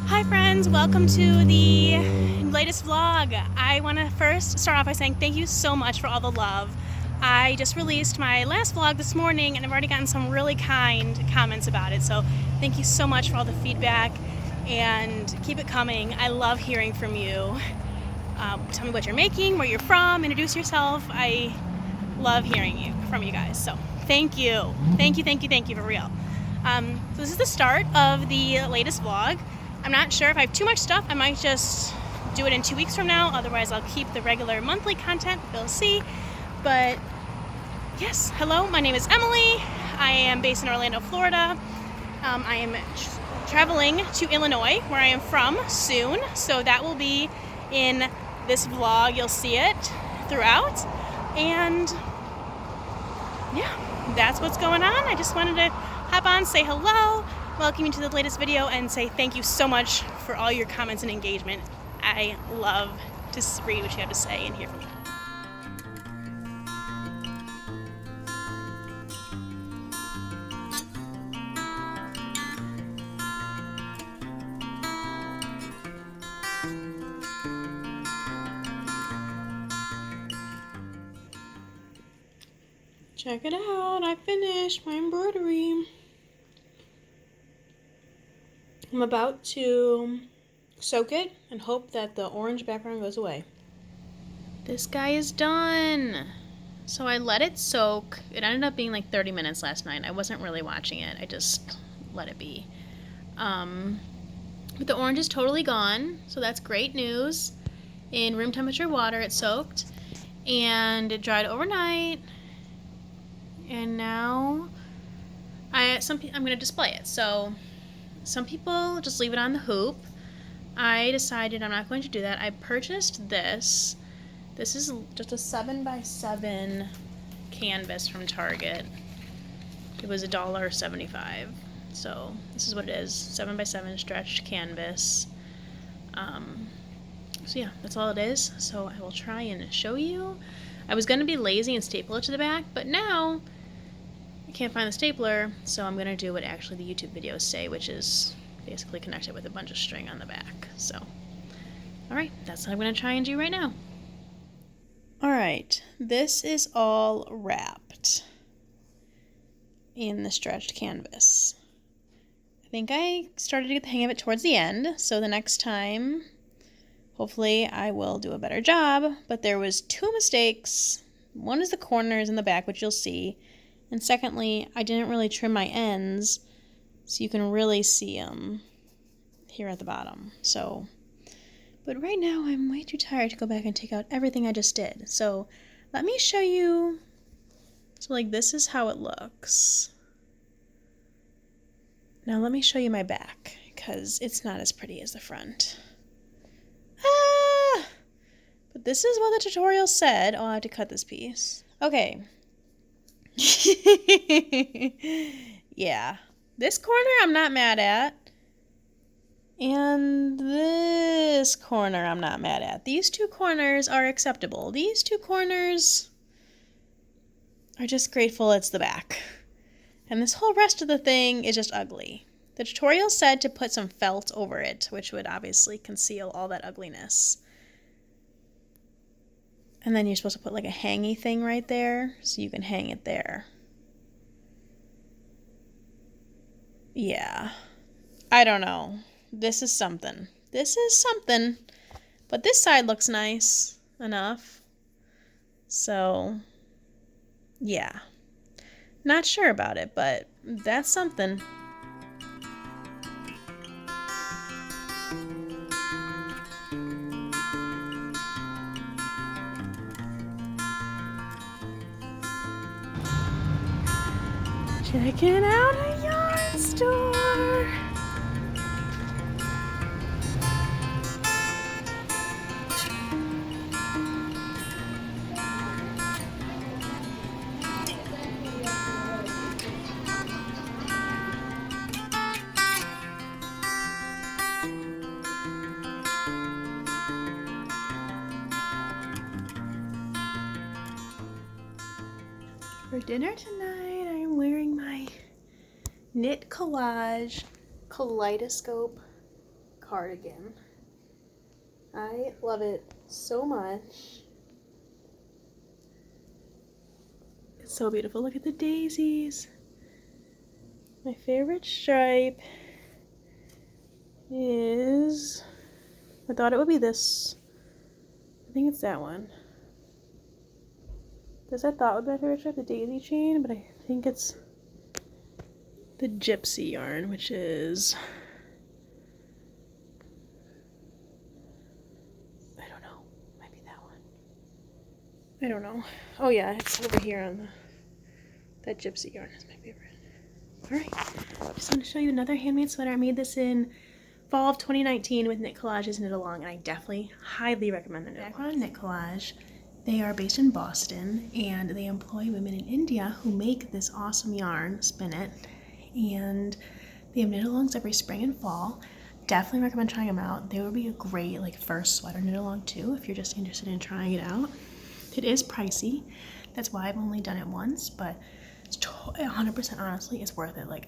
Hi friends, welcome to the latest vlog. I want to first start off by saying thank you so much for all the love. I just released my last vlog this morning and I've already gotten some really kind comments about it, so thank you so much for all the feedback and keep it coming. I love hearing from you. Tell me what you're making, where you're from, introduce yourself. I love hearing from you guys, so thank you. Thank you for real. So this is the start of the latest vlog. I'm not sure if I have too much stuff. I might just do it in 2 weeks from now. Otherwise, I'll keep the regular monthly content. We'll see. But yes, hello, my name is Emily. I am based in Orlando, Florida. I am traveling to Illinois, where I am from, soon. So that will be in this vlog. You'll see it throughout. And yeah, that's what's going on. I just wanted to hop on, say hello, welcome you to the latest video, and say thank you so much for all your comments and engagement. I love to read what you have to say and hear from you. Check it out, I finished my embroidery. I'm about to soak it and hope that the orange background goes away. This guy is done. So I let it soak. It ended up being like 30 minutes last night. I wasn't really watching it. I just let it be. But the orange is totally gone, so that's great news. In room temperature water it soaked, and it dried overnight. And now I'm going to display it. So some people just leave it on the hoop. I decided I'm not going to do that. I purchased this. This is just a 7x7 canvas from Target. It was $1.75. So this is what it is, 7x7 stretched canvas. So yeah, that's all it is. So I will try and show you. I was going to be lazy and staple it to the back, but now I can't find the stapler, so I'm going to do what actually the YouTube videos say, which is basically connect it with a bunch of string on the back. So, alright, that's what I'm going to try and do right now. Alright, this is all wrapped in the stretched canvas. I think I started to get the hang of it towards the end, so the next time, hopefully I will do a better job, but there was 2 mistakes. One is the corners in the back, which you'll see. And secondly, I didn't really trim my ends, so you can really see them here at the bottom. So, but right now I'm way too tired to go back and take out everything I just did. So let me show you. So like this is how it looks. Now let me show you my back, because it's not as pretty as the front. Ah! But this is what the tutorial said. Oh, I have to cut this piece. Okay. Yeah, this corner I'm not mad at, and this corner I'm not mad at. These 2 corners are acceptable. These 2 corners are just grateful it's the back, and this whole rest of the thing is just ugly. The tutorial said to put some felt over it, which would obviously conceal all that ugliness. And then you're supposed to put like a hangy thing right there, so you can hang it there. Yeah. I don't know. This is something. This is something. But this side looks nice enough. So, yeah. Not sure about it, but that's something. Checking out a yarn store. For dinner tonight, I'm wearing my knit collage kaleidoscope cardigan. I love it so much. It's so beautiful. Look at the daisies. My favorite stripe is, I thought it would be this. I think it's that one. This I thought would be my favorite stripe, the daisy chain, but I think it's the gypsy yarn, which is, I don't know, might be that one. I don't know. Oh yeah, it's over here on the, that gypsy yarn is my favorite. Alright, just want to show you another handmade sweater. I made this in fall of 2019 with Knit Collage's Knit Along, and I definitely highly recommend the Knit Along. Knit Collage, they are based in Boston, and they employ women in India who make this awesome yarn, spin it, and they have knit alongs every spring and fall. Definitely recommend trying them out. They would be a great like first sweater knit along too if you're just interested in trying it out. It is pricey. That's why I've only done it once, but it's 100% honestly, it's worth it. Like,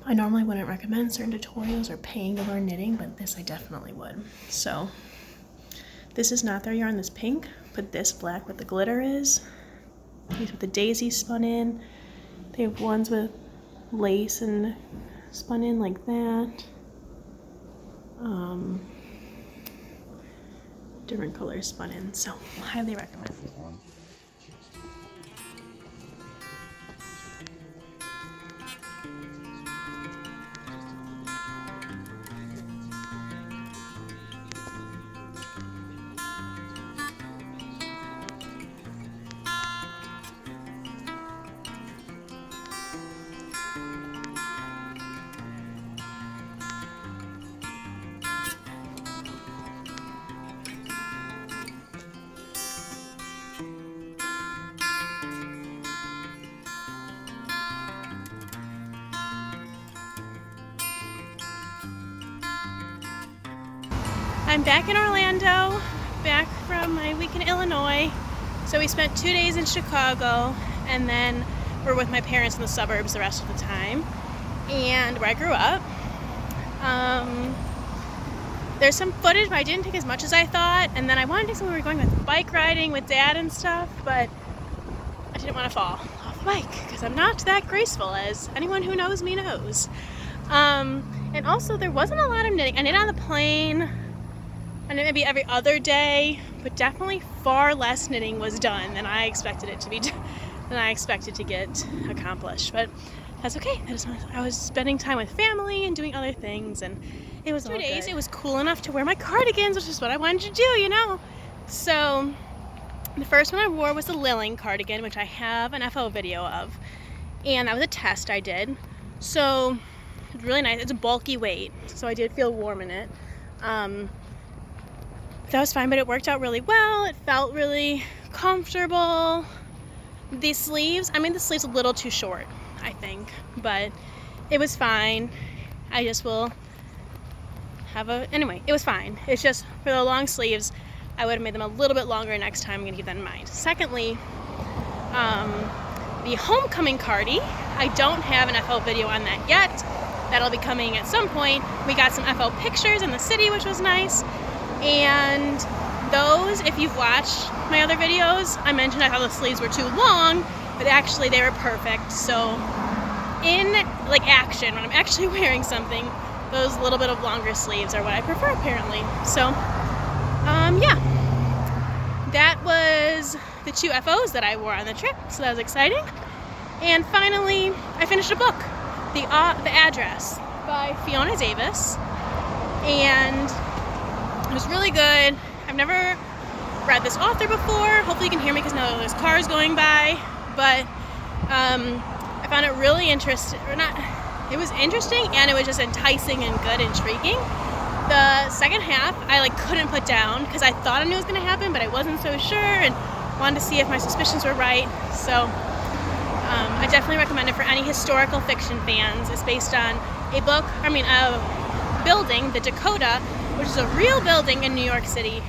I normally wouldn't recommend certain tutorials or paying to learn knitting, but this I definitely would. So this is not their yarn, this pink, but this black with the glitter is. These with the daisy spun in. They have ones with lace and spun in like that. Different colors spun in, so highly recommend. I'm back in Orlando, back from my week in Illinois. So we spent 2 days in Chicago, and then we're with my parents in the suburbs the rest of the time, and where I grew up. There's some footage, but I didn't take as much as I thought, and then I wanted to take some where we were going with bike riding with Dad and stuff, but I didn't want to fall off the bike because I'm not that graceful, as anyone who knows me knows. And also there wasn't a lot of knitting. I knit on the plane. I knit maybe every other day, but definitely far less knitting was done than I expected it to be done, than I expected to get accomplished. But that's okay. I was spending time with family and doing other things, and it was 2 days. It was cool enough to wear my cardigans, which is what I wanted to do, you know. So the first one I wore was the Lilling cardigan, which I have an FO video of, and that was a test I did. So it's really nice. It's a bulky weight, so I did feel warm in it. That was fine, but it worked out really well. It felt really comfortable. These sleeves, I made the sleeves a little too short, I think, but it was fine. I just will have anyway, it was fine. It's just for the long sleeves, I would have made them a little bit longer next time. I'm gonna keep that in mind. Secondly, the homecoming cardi, I don't have an FO video on that yet. That'll be coming at some point. We got some FO pictures in the city, which was nice. And those, if you've watched my other videos, I mentioned I thought the sleeves were too long, but actually they were perfect. So in like action, when I'm actually wearing something, those little bit of longer sleeves are what I prefer apparently. So yeah, that was the 2 FOs that I wore on the trip, so that was exciting. And finally, I finished a book, The Address by Fiona Davis, and it was really good. I've never read this author before. Hopefully you can hear me because now there's cars going by. But I found it really interesting, or not, it was interesting and it was just enticing and good, intriguing. The second half I like couldn't put down because I thought I knew it was going to happen, but I wasn't so sure and wanted to see if my suspicions were right. So I definitely recommend it for any historical fiction fans. It's based on a building, the Dakota, which is a real building in New York City.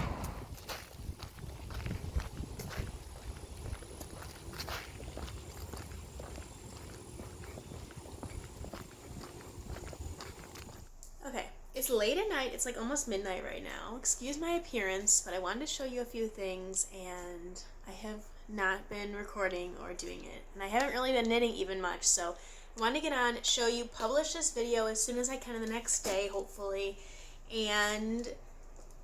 Okay, It's late at night, it's like almost midnight right now. Excuse my appearance, but I wanted to show you a few things, and I have not been recording or doing it. And I haven't really been knitting even much, so I wanted to get on, show you, publish this video as soon as I can the next day, hopefully, and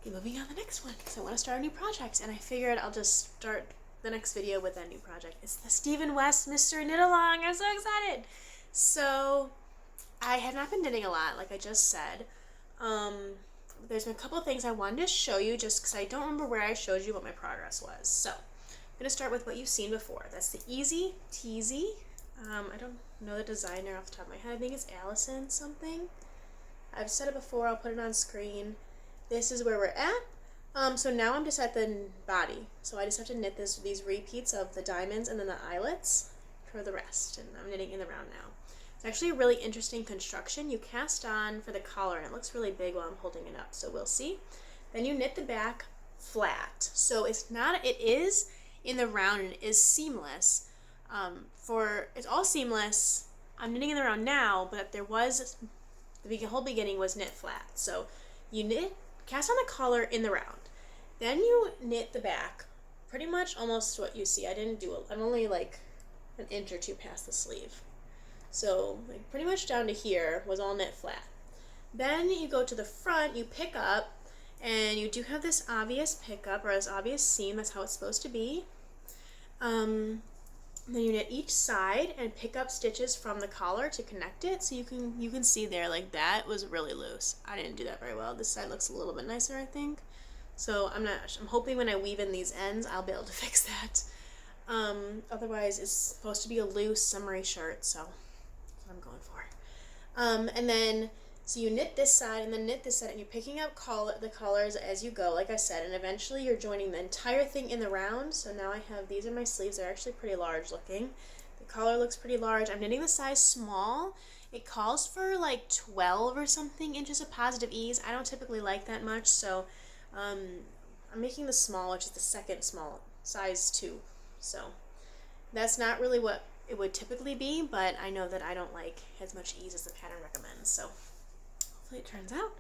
get moving on the next one, because I want to start a new project, and I figured I'll just start the next video with that new project. It's the Stephen West Mr. Knit Along. I'm so excited! So, I have not been knitting a lot, like I just said. There's been a couple of things I wanted to show you just because I don't remember where I showed you what my progress was. So, I'm going to start with what you've seen before. That's the Easy Teasy. I don't know the designer off the top of my head. I think it's Allison something. I've said it before. I'll put it on screen. This is where we're at. So now I'm just at the body. So I just have to knit these repeats of the diamonds and then the eyelets for the rest. And I'm knitting in the round now. It's actually a really interesting construction. You cast on for the collar, and it looks really big while I'm holding it up, so we'll see. Then you knit the back flat. So it is in the round and it is seamless. It's all seamless. I'm knitting in the round now, but the whole beginning was knit flat. So you cast on the collar in the round. Then you knit the back, pretty much almost what you see. I'm only like an inch or two past the sleeve. So like pretty much down to here was all knit flat. Then you go to the front, you pick up, and you do have this obvious pickup or this obvious seam. That's how it's supposed to be. Then you knit each side and pick up stitches from the collar to connect it. So you can see there, like that was really loose. I didn't do that very well. This side looks a little bit nicer, I think. So I'm hoping when I weave in these ends, I'll be able to fix that. Otherwise, it's supposed to be a loose summery shirt, so that's what I'm going for. And then, so you knit this side and then knit this side, and you're picking up the collars as you go, like I said, and eventually you're joining the entire thing in the round. So now these are my sleeves. They're actually pretty large looking. The collar looks pretty large. I'm knitting the size small. It calls for like 12 or something inches of positive ease. I don't typically like that much, so I'm making the small, which is the second small, size 2. So that's not really what it would typically be, but I know that I don't like as much ease as the pattern recommends, so hopefully it turns out.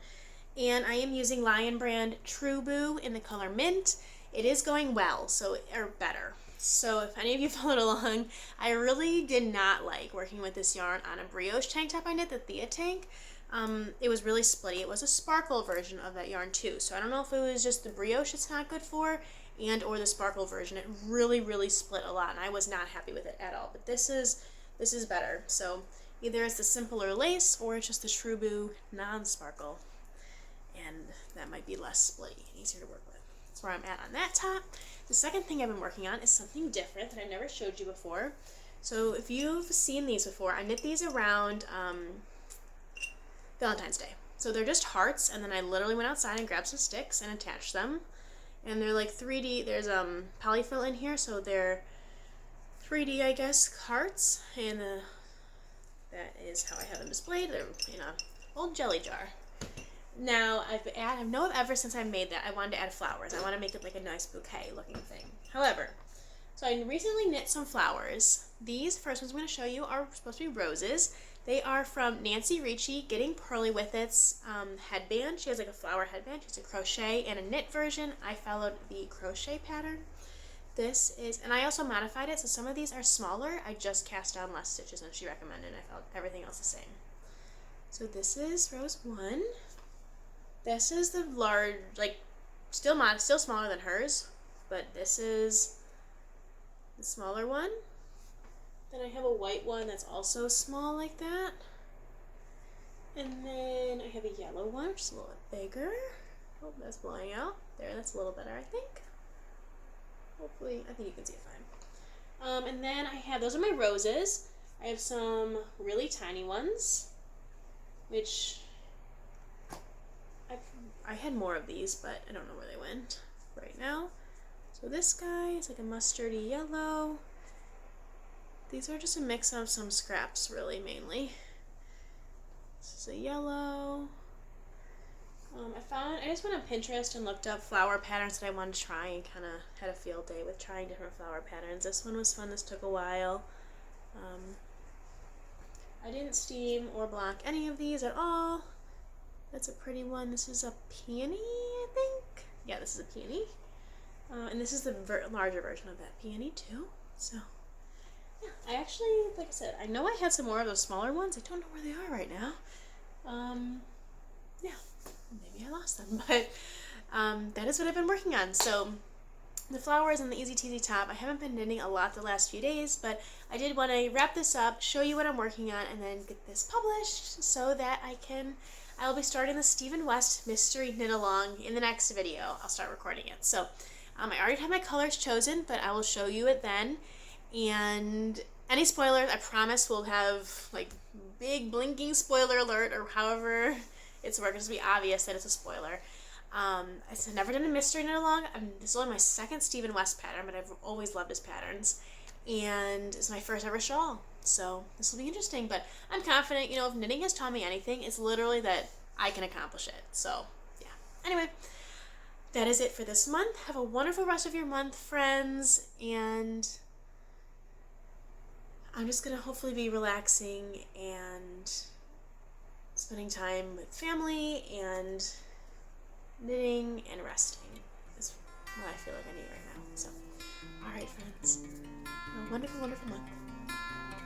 And I am using Lion Brand True Boo in the color Mint. It is going well, or better. So if any of you followed along, I really did not like working with this yarn on a brioche tank top I knit, the Thea tank. It was really splitty. It was a sparkle version of that yarn too, so I don't know if it was just the brioche it's not good for, or the sparkle version. It really split a lot, and I was not happy with it at all. But this is better. So either it's the simpler lace or it's just the True Boo non-sparkle, and that might be less splitty and easier to work with. That's where I'm at on that top. The second thing I've been working on is something different that I never showed you before. So if you've seen these before, I knit these around Valentine's Day. So they're just hearts, and then I literally went outside and grabbed some sticks and attached them. And they're like 3D, there's polyfill in here, so they're 3D, I guess, hearts, and that is how I have them displayed. They're in a old jelly jar. Now, I know ever since I made that, I wanted to add flowers. I want to make it like a nice bouquet looking thing. However, so I recently knit some flowers. These first ones I'm going to show you are supposed to be roses. They are from Nancy Ricci, Getting Pearly with It's headband. She has like a flower headband. She has a crochet and a knit version. I followed the crochet pattern. And I also modified it, so some of these are smaller. I just cast on less stitches than she recommended, and I found everything else the same. So this is rose 1. This is the large, like, still smaller than hers, but this is the smaller one. Then I have a white one that's also small like that. And then I have a yellow one, which is a little bit bigger. Oh, that's blowing out. There, that's a little better, I think. Hopefully, I think you can see it fine. And then those are my roses. I have some really tiny ones, which I had more of these, but I don't know where they went right now. So this guy is like a mustardy yellow. These are just a mix of some scraps, really, mainly. This is a yellow. I just went on Pinterest and looked up flower patterns that I wanted to try, and kind of had a field day with trying different flower patterns. This one was fun. This took a while. I didn't steam or block any of these at all. That's a pretty one. This is a peony, I think. Yeah, this is a peony. And this is the larger version of that peony too. So, yeah, I actually, like I said, I know I had some more of those smaller ones. I don't know where they are right now. Yeah, maybe I lost them, but that is what I've been working on. So the flowers and the easy teasy top, I haven't been knitting a lot the last few days, but I did want to wrap this up, show you what I'm working on, and then get this published so that I'll be starting the Stephen West Mystery Knit Along in the next video. I'll start recording it. So I already have my colors chosen, but I will show you it then. And any spoilers, I promise we'll have like big blinking spoiler alert, or however it's working. It's to be obvious that it's a spoiler. I've never done a mystery knit along. This is only my second Stephen West pattern, but I've always loved his patterns. And it's my first ever shawl. So this will be interesting, but I'm confident, you know, if knitting has taught me anything, it's literally that I can accomplish it. So yeah. Anyway, that is it for this month. Have a wonderful rest of your month, friends, and I'm just gonna hopefully be relaxing and spending time with family and knitting and resting is what I feel like I need right now. So, alright friends, have a wonderful, wonderful month.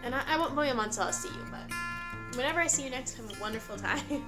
And I won't be a month till I'll see you, but whenever I see you next, have a wonderful time.